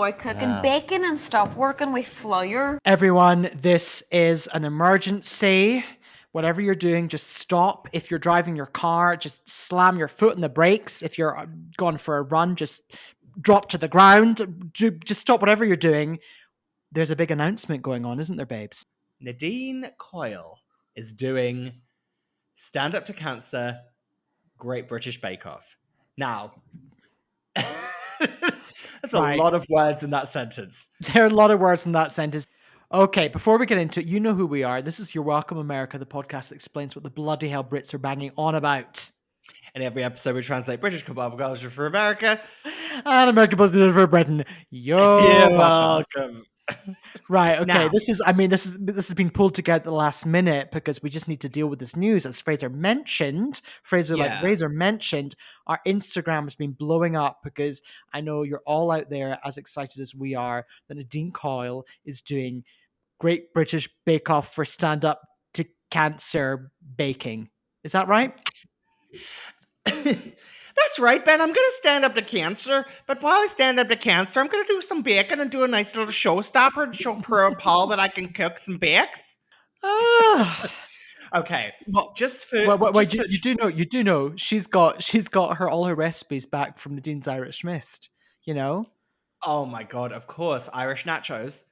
enjoy cooking bacon and stop working with flour. Everyone, this is an emergency. Whatever you're doing, just stop. If you're driving your car, just slam your foot on the brakes. If you're going for a run, just drop to the ground. Just stop whatever you're doing. There's a big announcement going on, isn't there, babes? Nadine Coyle is doing Stand Up to Cancer, Great British Bake Off. Now, that's a lot of words in that sentence. There are a lot of words in that sentence. Okay, before we get into it, you know who we are. This is Your Welcome America, the podcast that explains what the bloody hell Brits are banging on about. In every episode, we translate British culture for America. And American culture for Britain. You're welcome. Right, okay. Now, this has been pulled together at the last minute because we just need to deal with this news. As Razor mentioned, our Instagram has been blowing up because I know you're all out there as excited as we are that Nadine Coyle is doing Great British Bake Off for Stand Up to Cancer baking. Is that right? That's right, Ben. I'm going to stand up to cancer, but while I stand up to cancer, I'm going to do some baking and do a nice little showstopper and show Paul that I can cook some bakes. Okay, well, you do know she's got all her recipes back from Nadine's Irish Mist. You know. Oh my god! Of course, Irish nachos.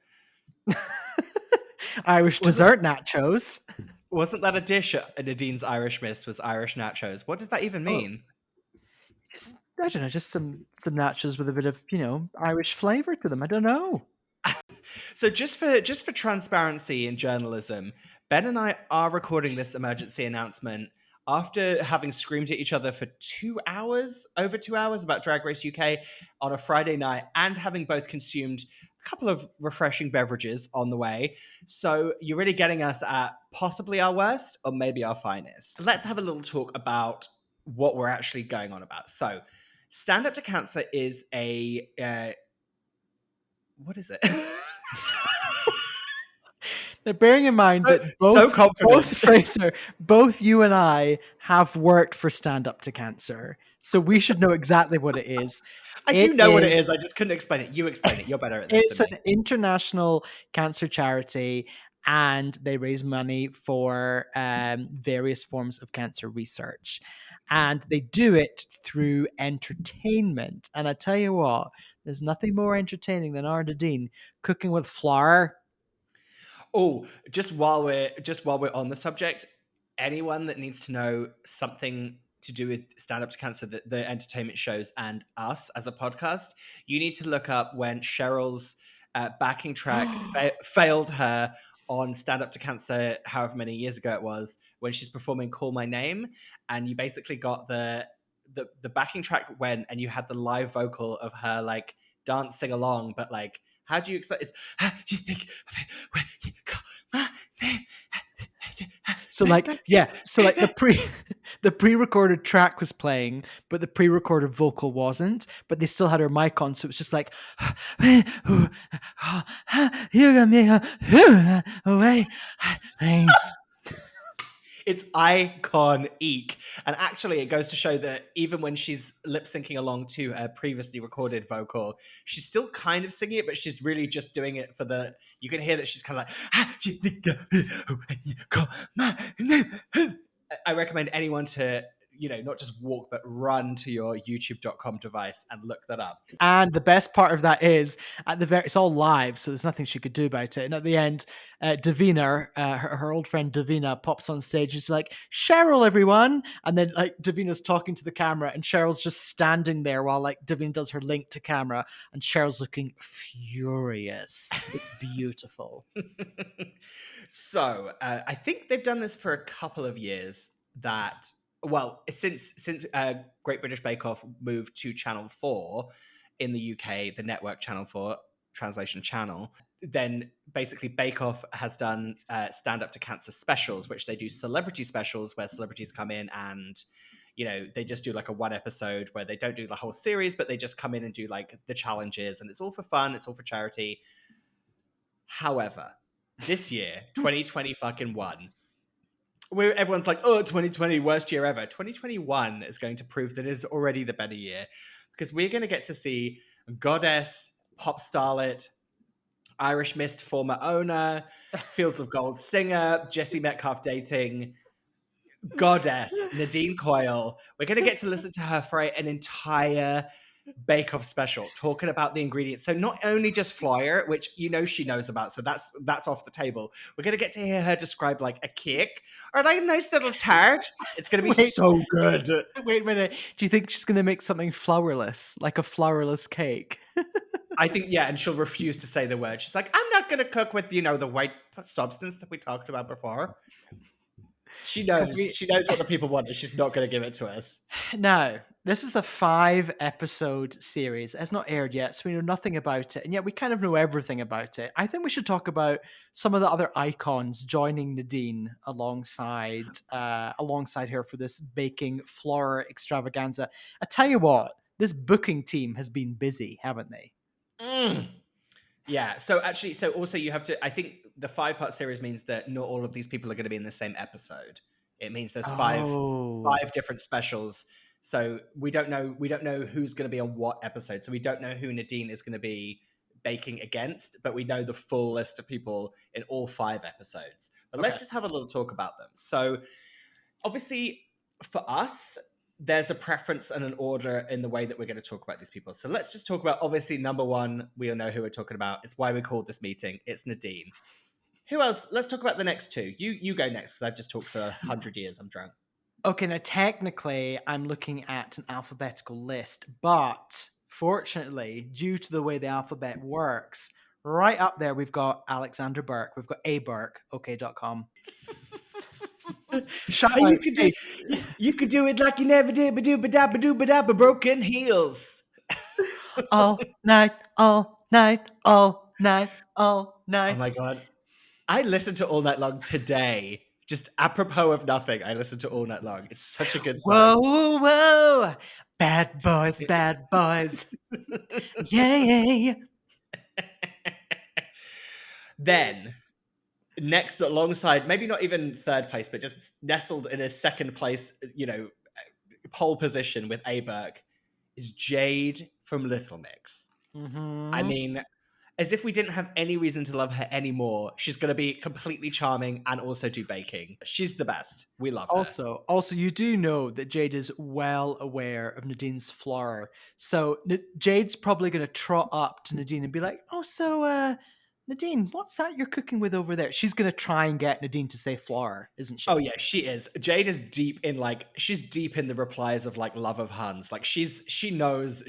Irish dessert nachos. Wasn't that a dish at Nadine's Irish Mist? Was Irish nachos? What does that even mean? I don't know, just some nachos with a bit of, Irish flavor to them. I don't know. So just for transparency in journalism, Ben and I are recording this emergency announcement after having screamed at each other for over 2 hours about Drag Race UK on a Friday night and having both consumed a couple of refreshing beverages on the way. So you're really getting us at possibly our worst or maybe our finest. Let's have a little talk about what we're actually going on about. So Stand Up to Cancer is what is it? Now, bearing in mind that both you and I have worked for Stand Up to Cancer, so we should know exactly what it is. I do know what it is. I just couldn't explain it. You explain it. You're better at this. It's an international cancer charity, and they raise money for various forms of cancer research. And they do it through entertainment. And I tell you what, there's nothing more entertaining than our Nadine cooking with flour. Oh, just while we're on the subject, anyone that needs to know something to do with Stand Up to Cancer, the entertainment shows, and us as a podcast, you need to look up when Cheryl's backing track failed her on Stand Up to Cancer, however many years ago it was, when she's performing Call My Name, and you basically got the backing track went, and you had the live vocal of her like dancing along, but like, how do you explain? It's how do you think when you call my name? So the pre-recorded track was playing, but the pre-recorded vocal wasn't. But they still had her mic on, so it was just like, you got me away. It's iconic. And actually, it goes to show that even when she's lip syncing along to her previously recorded vocal, she's still kind of singing it, but she's really just doing it for the. You can hear that she's kind of like, I recommend anyone to, not just walk, but run to your youtube.com device and look that up. And the best part of that is it's all live, so there's nothing she could do about it. And at the end, Davina, her old friend Davina, pops on stage. She's like, Cheryl, everyone. And then like Davina's talking to the camera and Cheryl's just standing there while like Davina does her link to camera and Cheryl's looking furious. It's beautiful. So I think they've done this for a couple of years since Great British Bake Off moved to Channel 4 in the UK, the network Channel 4 translation channel, then basically Bake Off has done Stand Up to Cancer specials, which they do celebrity specials where celebrities come in and, they just do like a one episode where they don't do the whole series, but they just come in and do like the challenges, and it's all for fun, it's all for charity. However, this year, 2020 fucking one, where everyone's like, oh, 2020, worst year ever. 2021 is going to prove that it is already the better year, because we're going to get to see Goddess pop starlet, Irish Mist former owner, Fields of Gold singer, Jesse Metcalfe dating goddess Nadine Coyle. We're going to get to listen to her for an entire Bake Off special talking about the ingredients. So not only just flour, which she knows about, so that's off the table. We're going to get to hear her describe like a cake or like a nice little tart. It's going to be Wait. so good. Wait a minute. Do you think she's going to make something flourless, like a flourless cake? I think, yeah, and she'll refuse to say the word. She's like, I'm not going to cook with, the white substance that we talked about before. She knows. She knows what the people want, and she's not going to give it to us. Now, this is a 5-episode series. It's not aired yet, so we know nothing about it, and yet we kind of know everything about it. I think we should talk about some of the other icons joining Nadine alongside her for this baking flour extravaganza. I tell you what, this booking team has been busy, haven't they? Yeah. So also you have to. I think the 5-part series means that not all of these people are going to be in the same episode. It means there's five different specials. So we don't know who's going to be on what episode. So we don't know who Nadine is going to be baking against, but we know the full list of people in all 5 episodes. But let's just have a little talk about them. So obviously for us, there's a preference and an order in the way that we're going to talk about these people. So let's just talk about, obviously, number one, we all know who we're talking about. It's why we called this meeting. It's Nadine. Who else? Let's talk about the next 2. You go next, because I've just talked for 100 years. I'm drunk. Okay, now technically I'm looking at an alphabetical list, but fortunately, due to the way the alphabet works, right up there we've got Alexander Burke, we've got A Burke, okay.com. You could do it like you never did, ba-do-ba-da-ba-do-ba-da-ba, broken heels. all night, all night, all night, all night. Oh my God. I listened to All Night Long today. Just apropos of nothing, I listened to All Night Long. It's such a good song. Whoa, whoa, bad boys, bad boys. Yeah. Then, next alongside, maybe not even 3rd place, but just nestled in a 2nd place, pole position with A Burke, is Jade from Little Mix. Mm-hmm. I mean, as if we didn't have any reason to love her anymore, she's going to be completely charming and also do baking. She's the best. We love her. Also, you do know that Jade is well aware of Nadine's flour. So Jade's probably going to trot up to Nadine and be like, oh, so Nadine, what's that you're cooking with over there? She's going to try and get Nadine to say flour, isn't she? Oh yeah, she is. Jade is deep in the replies of like Love of Huns. Like she knows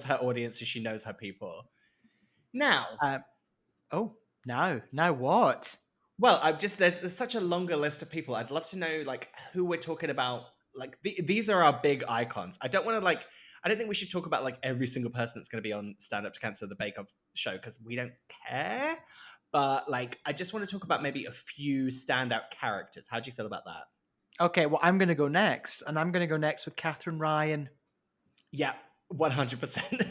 her audience and she knows her people. Now, now what? Well, there's such a longer list of people. I'd love to know like who we're talking about. Like these are our big icons. I don't think we should talk about like every single person that's going to be on Stand Up to Cancer, the Bake Off show, because we don't care. But like, I just want to talk about maybe a few standout characters. How do you feel about that? Okay, well, I'm going to go next, and I'm going to go next with Catherine Ryan. Yeah, 100%.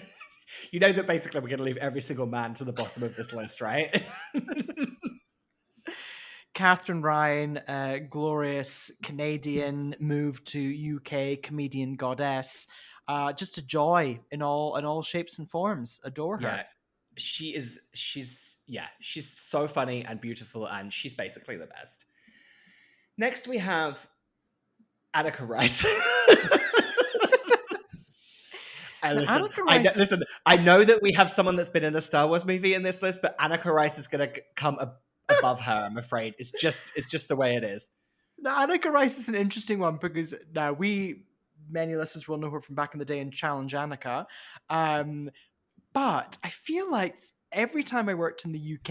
You know that basically we're going to leave every single man to the bottom of this list, right? Catherine Ryan, glorious Canadian, moved to UK, comedian goddess. Just a joy in all shapes and forms. Adore her. Yeah, she's so funny and beautiful, and she's basically the best. Next we have Annika Rice. I know that we have someone that's been in a Star Wars movie in this list, but Annika Rice is going to come above her, I'm afraid. It's just the way it is. Now, Annika Rice is an interesting one because now many listeners will know her from back in the day in Challenge Annika. But I feel like every time I worked in the UK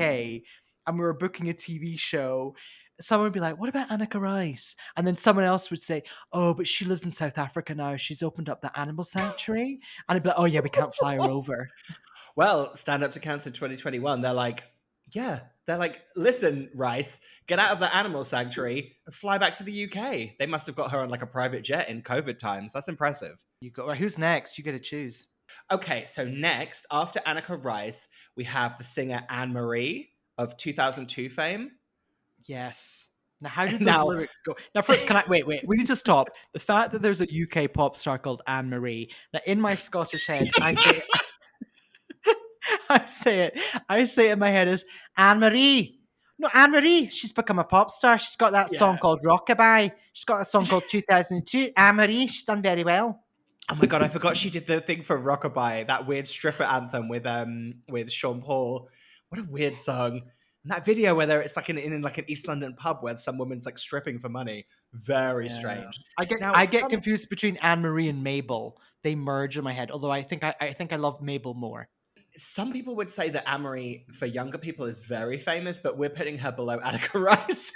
and we were booking a TV show, someone would be like, what about Annika Rice? And then someone else would say, oh, but she lives in South Africa now. She's opened up the animal sanctuary. And I'd be like, oh yeah, we can't fly her over. Well, Stand Up to Cancer 2021, they're like, listen, Rice, get out of the animal sanctuary and fly back to the UK. They must have got her on like a private jet in COVID times. That's impressive. Who's next? You got to choose. Okay, so next, after Annika Rice, we have the singer Anne-Marie of 2002 fame. Yes. Now, how did those lyrics go? Now, wait. We need to stop. The fact that there's a UK pop star called Anne-Marie. Now, in my Scottish head, I say it in my head as Anne Marie. No, Anne Marie. She's become a pop star. She's got that song Yeah. called Rockabye. She's got a song called 2002. Anne Marie. She's done very well. Oh my god, I forgot she did the thing for Rockabye, that weird stripper anthem with Sean Paul. What a weird song. And that video where it's like in like an East London pub where some woman's like stripping for money. Very strange. Now, I get confused between Anne Marie and Mabel. They merge in my head. Although I think I love Mabel more. some people would say that Amory for younger people is very famous, but we're putting her below Attica Rice.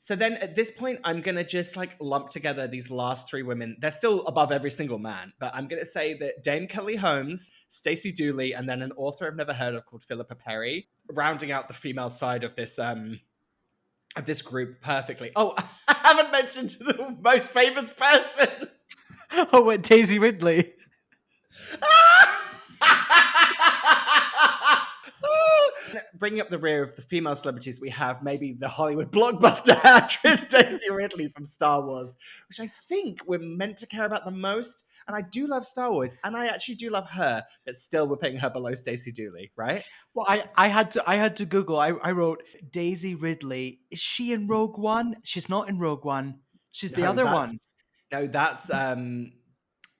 So then at this point, I'm going to just like lump together these last three women. They're still above every single man, but I'm going to say that Dame Kelly Holmes, Stacey Dooley, and then an author I've never heard of called Philippa Perry, rounding out the female side of this group perfectly. Oh, I haven't mentioned the most famous person. Oh, what, Daisy Ridley? Bringing up the rear of the female celebrities we have, maybe the Hollywood blockbuster actress Daisy Ridley from Star Wars, which I think we're meant to care about the most. And I do love Star Wars, and I actually do love her, but still we're putting her below Stacey Dooley, right? Well, I had to Google. I wrote Daisy Ridley. Is she in Rogue One? She's not in Rogue One. She's the other one. No, that's Toothy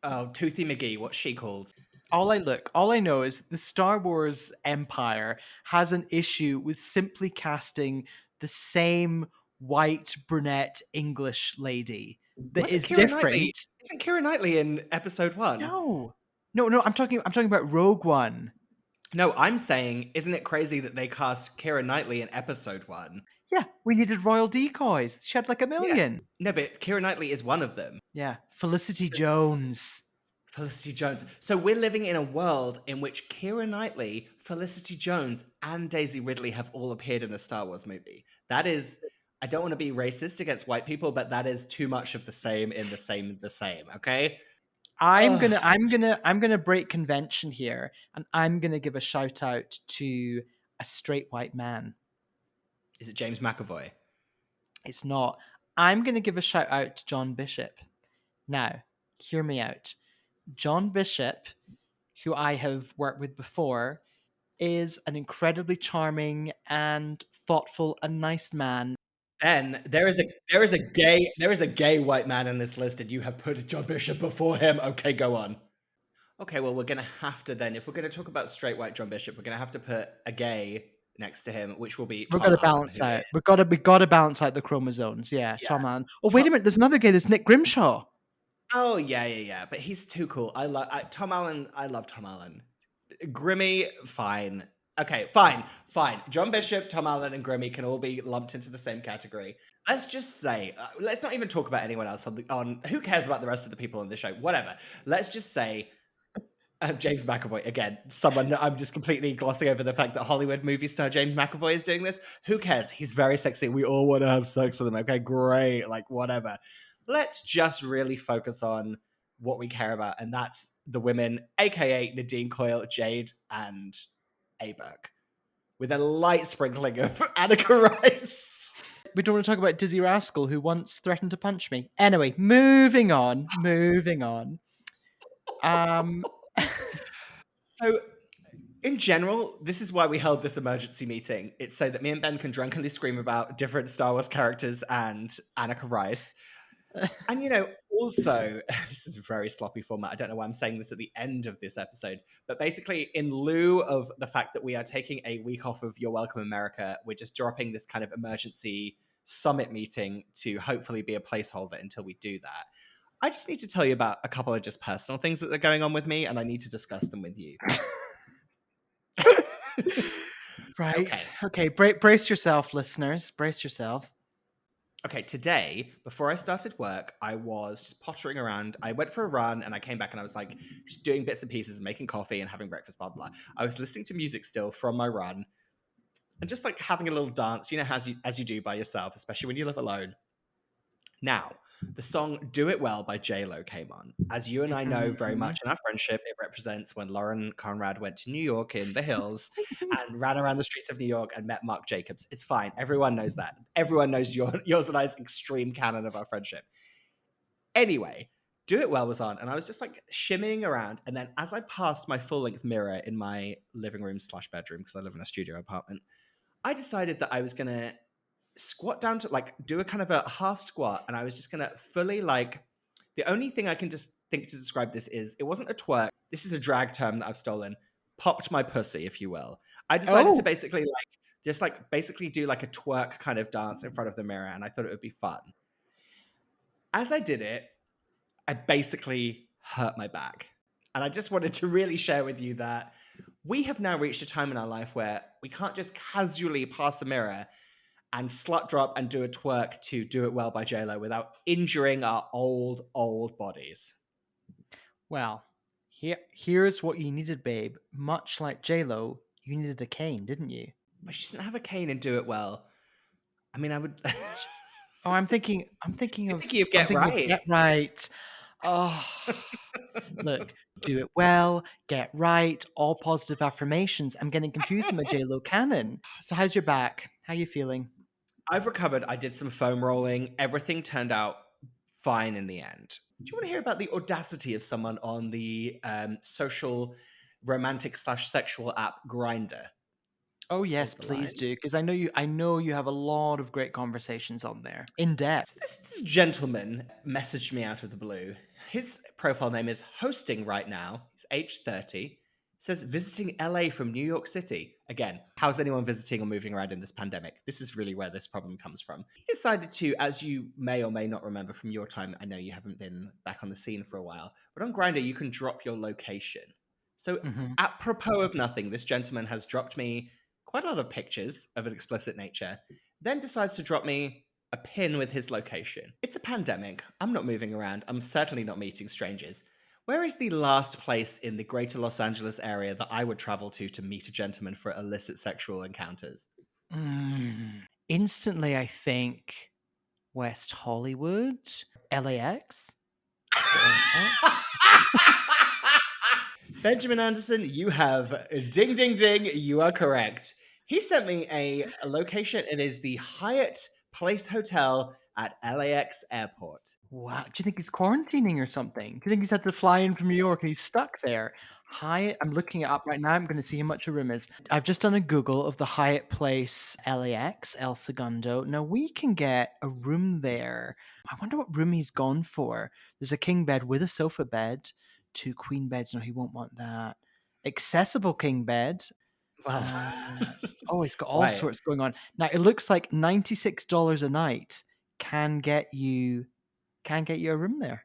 McGee. What's she called? All I know is the Star Wars Empire has an issue with simply casting the same white brunette English lady that is different. Isn't Keira Knightley in episode 1? No. I'm talking about Rogue One. No, I'm saying, isn't it crazy that they cast Keira Knightley in episode 1? Yeah, we needed royal decoys. She had like a million. Yeah. No, but Keira Knightley is one of them. Yeah, Felicity Jones. Felicity Jones. So we're living in a world in which Keira Knightley, Felicity Jones, and Daisy Ridley have all appeared in a Star Wars movie. That is, I don't want to be racist against white people, but that is too much of the same in the same, okay? I'm gonna break convention here, and I'm gonna give a shout out to a straight white man. Is it James McAvoy? It's not. I'm gonna give a shout out to John Bishop. Now, hear me out. John Bishop, who I have worked with before, is an incredibly charming and thoughtful and nice man. Ben, there is a gay white man in this list, and you have put John Bishop before him. Okay, go on. Okay, well, we're gonna have to then, if we're gonna talk about straight white John Bishop, we're gonna have to put a gay next to him, which will be We've Tom got to Allen, balance out. We've got to balance out the chromosomes. Yeah, Yeah. Tom Allen. Oh, wait a minute. There's another gay. There's Nick Grimshaw. Oh yeah, but he's too cool. Tom Allen. I love Tom Allen. Grimmy, fine. Okay, fine. John Bishop, Tom Allen, and Grimmy can all be lumped into the same category. Let's just say, let's not even talk about anyone else on. Who cares about the rest of the people on the show? Whatever. Let's just say James McAvoy again. Someone I'm just completely glossing over the fact that Hollywood movie star James McAvoy is doing this. Who cares? He's very sexy. We all want to have sex with him. Okay, great. Like whatever. Let's just really focus on what we care about, and that's the women, aka Nadine Coyle, Jade, and A. Burke, with a light sprinkling of Attica Rice. We don't want to talk about Dizzy Rascal, who once threatened to punch me. Anyway, moving on. So, in general, this is why we held this emergency meeting. It's so that me and Ben can drunkenly scream about different Star Wars characters and Attica Rice. And, also, this is a very sloppy format. I don't know why I'm saying this at the end of this episode, but basically, in lieu of the fact that we are taking a week off of You're Welcome America, we're just dropping this kind of emergency summit meeting to hopefully be a placeholder until we do that. I just need to tell you about a couple of just personal things that are going on with me, and I need to discuss them with you. Right. Okay. Brace yourself, listeners. Brace yourself. Okay, today, before I started work, I was just pottering around. I went for a run and I came back and I was like just doing bits and pieces, making coffee and having breakfast, blah, blah, blah. I was listening to music still from my run and just like having a little dance, as you do by yourself, especially when you live alone. Now, the song Do It Well by J-Lo came on. As you and I know very much in our friendship, it represents when Lauren Conrad went to New York in the hills and ran around the streets of New York and met Marc Jacobs. It's fine. Everyone knows that. Everyone knows yours and I's extreme canon of our friendship. Anyway, Do It Well was on, and I was just like shimmying around. And then as I passed my full length mirror in my living room / bedroom, because I live in a studio apartment, I decided that I was gonna squat down to like do a kind of a half squat, and I was just gonna fully like. The only thing I can just think to describe this is it wasn't a twerk. This is a drag term that I've stolen. Popped my pussy, if you will. I decided to Oh, basically like just like basically do like a twerk kind of dance in front of the mirror, and I thought it would be fun. As I did it, I basically hurt my back. And I just wanted to really share with you that we have now reached a time in our life where we can't just casually pass a mirror and slut drop and do a twerk to Do It Well by JLo without injuring our old bodies. well, here's what you needed, babe. Much like J-Lo, you needed a cane, didn't you? But she doesn't have a cane and Do It Well. I mean, I would. Oh, I'm thinking You're of thinking of Get Right. Get Right. Oh, look, Do It Well, Get Right, all positive affirmations. I'm getting confused in my J-Lo canon. So how's your back? How you feeling? I've recovered. I did some foam rolling. Everything turned out fine in the end. Do you want to hear about the audacity of someone on the social romantic / sexual app Grindr? Oh yes, Hold the please line. do, because I know you have a lot of great conversations on there. In depth. So this gentleman messaged me out of the blue. His profile name is hosting right now. He's age 30. Says visiting LA from New York City. Again, how's anyone visiting or moving around in this pandemic? This is really where this problem comes from. He decided to, as you may or may not remember from your time, I know you haven't been back on the scene for a while, but on Grindr you can drop your location. So Hmm. apropos of nothing, this gentleman has dropped me quite a lot of pictures of an explicit nature, then decides to drop me a pin with his location. It's a pandemic. I'm not moving around. I'm certainly not meeting strangers. Where is the last place in the greater Los Angeles area that I would travel to meet a gentleman for illicit sexual encounters? Instantly, I think West Hollywood, LAX, the airport. Benjamin Anderson, you have ding, ding, ding. You are correct. He sent me a location. It is the Hyatt Place Hotel at LAX Airport. Wow. Do you think he's quarantining or something? Do you think he's had to fly in from New York and he's stuck there? Hyatt, I'm looking it up right now. I'm going to see how much a room is. I've just done a Google of the Hyatt Place LAX, El Segundo. Now we can get a room there. I wonder what room he's gone for. There's a king bed with a sofa bed, two queen beds. No, he won't want that. Accessible king bed. Well, Uh, oh, he's got all right. sorts going on. Now it looks like $96 a night can get you a room there.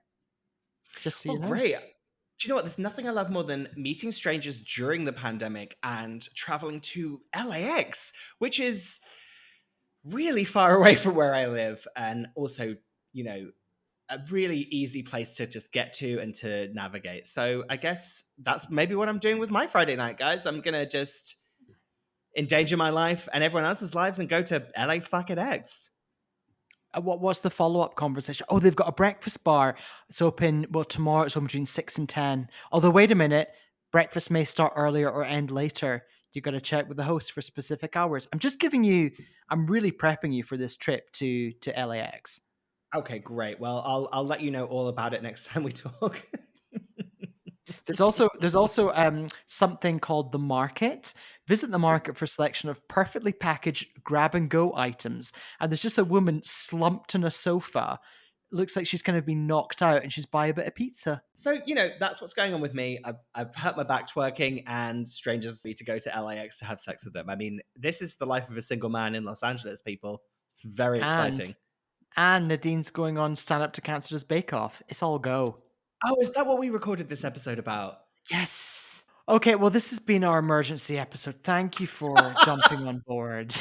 Just so Well, you know. great. Do you know what? There's nothing I love more than meeting strangers during the pandemic and traveling to LAX, which is really far away from where I live. And also, you know, a really easy place to just get to and to navigate. So I guess that's maybe what I'm doing with my Friday night, guys. I'm going to just endanger my life and everyone else's lives and go to LA fucking X. What's the follow-up conversation? Oh, they've got a breakfast bar. It's open, well, tomorrow it's open between 6 and 10. Although, wait a minute, breakfast may start earlier or end later. You got to check with the host for specific hours. I'm really prepping you for this trip to LAX. Okay, great. Well, I'll let you know all about it next time we talk. There's also something called the market. Visit the market for a selection of perfectly packaged grab and go items. And there's just a woman slumped on a sofa. Looks like she's kind of been knocked out, and she's buy a bit of pizza. So, you know, that's what's going on with me. I've hurt my back twerking, and strangers need to go to LAX to have sex with them. I mean, this is the life of a single man in Los Angeles, people. It's very And exciting. Nadine's going on Stand Up to Cancer's Bake Off. It's all go. Oh, is that what we recorded this episode about? Yes. Okay, well, this has been our emergency episode. Thank you for jumping on board.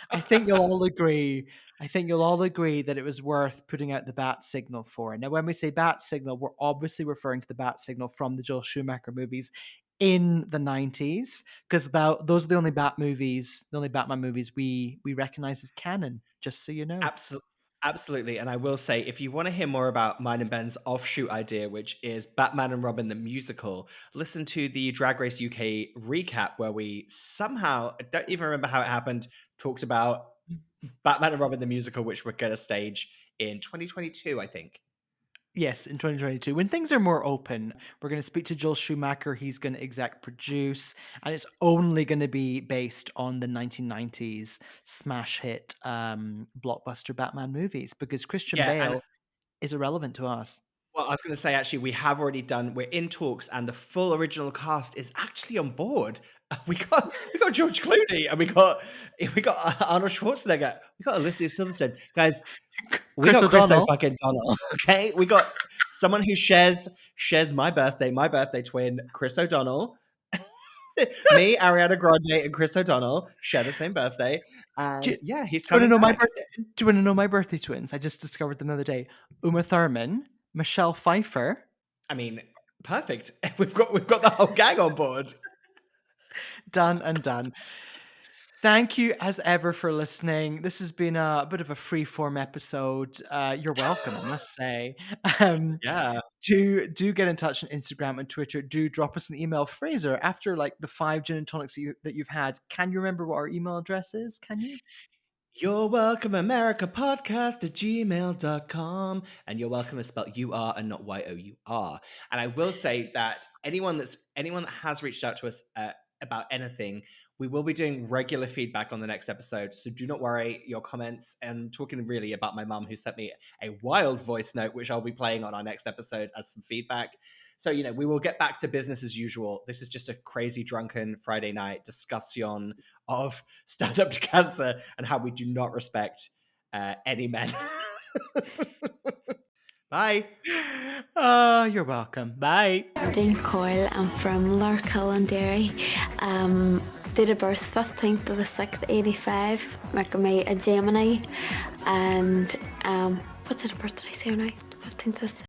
I think you'll all agree. I think you'll all agree that it was worth putting out the bat signal for. Now, when we say bat signal, we're obviously referring to the bat signal from the Joel Schumacher movies in the 90s, because those are the only the only Batman movies we recognize as canon, just so you know. Absolutely. Absolutely. And I will say, if you want to hear more about mine and Ben's offshoot idea, which is Batman and Robin the musical, listen to the Drag Race UK recap where we somehow, I don't even remember how it happened, talked about Batman and Robin the musical, which we're going to stage in 2022, I think. Yes, in 2022, when things are more open, we're going to speak to Joel Schumacher. He's going to exec produce, and it's only going to be based on the 1990s smash hit blockbuster Batman movies because Christian Yeah, and Bale is irrelevant to us. well, I was going to say actually, we're in talks, and the full original cast is actually on board. We got George Clooney, and we got Arnold Schwarzenegger, we got Alicia Silverstone, guys. We Chris got Chris O'Donnell. fucking Donnell. Okay, we got someone who shares my birthday twin, Chris O'Donnell. Me, Ariana Grande, and Chris O'Donnell share the same birthday, Do, and do yeah, he's you want to coming know my back. birthday? Do you want to know my birthday twins? I just discovered them the other day. Uma Thurman, Michelle Pfeiffer. I mean, perfect. We've got the whole gang on board. Done and done. Thank you as ever for listening. This has been a bit of a free-form episode. You're welcome, I must say. Um, Yeah. do get in touch on Instagram and Twitter. Do drop us an email. Fraser, after like the 5 gin and tonics that you've had, can you remember what our email address is? Can you? You're welcome, America podcast at gmail.com. And you're welcome is spelled U-R and not Y-O-U-R. And I will say that anyone that has reached out to us about anything, we will be doing regular feedback on the next episode. So do not worry, your comments, and talking really about my mum who sent me a wild voice note, which I'll be playing on our next episode as some feedback. So, we will get back to business as usual. This is just a crazy drunken Friday night discussion of Stand Up to Cancer and how we do not respect any men. Bye. You're welcome. Bye. Nadine Coyle. I'm from Larkill and Derry. Date of birth 15th of the 6th, 85. Making me a Gemini. And what date of birth did I say now? 15th of the 6th.